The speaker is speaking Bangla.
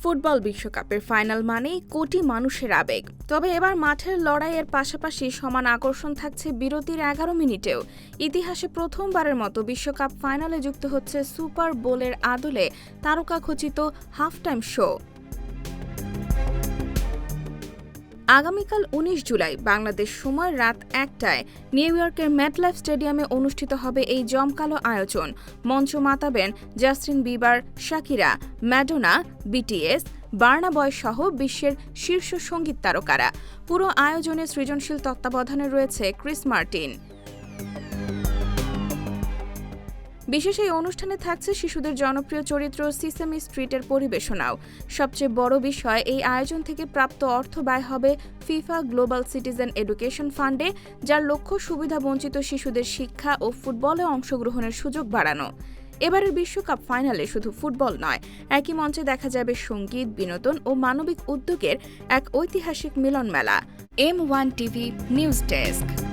ফুটবল বিশ্বকাপের ফাইনাল মানেই কোটি মানুষের আবেগ। তবে এবার মাঠের লড়াইয়ের পাশাপাশি সমান আকর্ষণ থাকছে বিরতির ১১ মিনিটেও। ইতিহাসে প্রথমবারের মতো বিশ্বকাপ ফাইনালে যুক্ত হচ্ছে সুপার বোলের আদলে তারকাখচিত হাফ টাইম শো। আগামীকাল ১৯ জুলাই বাংলাদেশ সময় রাত ১টায় নিউ ইয়র্কের মেটলাইফ স্টেডিয়ামে অনুষ্ঠিত হবে এই জমকালো আয়োজন। মঞ্চ মাতাবেন Justin Bieber, Shakira, Madonna, BTS, Burna Boy সহ বিশ্বের শীর্ষ সঙ্গীত তারকারা। পুরো আয়োজনে সৃজনশীল তত্ত্বাবধানে রয়েছে ক্রিস মার্টিন। বিশেষ এই অনুষ্ঠানে থাকছে শিশুদের জনপ্রিয় চরিত্র সিসেমি স্ট্রিটের পরিবেশনাও। সবচেয়ে বড় বিষয়, এই আয়োজন থেকে প্রাপ্ত অর্থ ব্যয় হবে ফিফা গ্লোবাল সিটিজেন এডুকেশন ফান্ডে, যার লক্ষ্য সুবিধাবঞ্চিত শিশুদের শিক্ষা ও ফুটবলে অংশগ্রহণের সুযোগ বাড়ানো। এবারের বিশ্বকাপ ফাইনালে শুধু ফুটবল নয়, একই মঞ্চে দেখা যাবে সঙ্গীত, বিনোদন ও মানবিক উদ্যোগের এক ঐতিহাসিক মিলন মেলা। M1 TV news desk.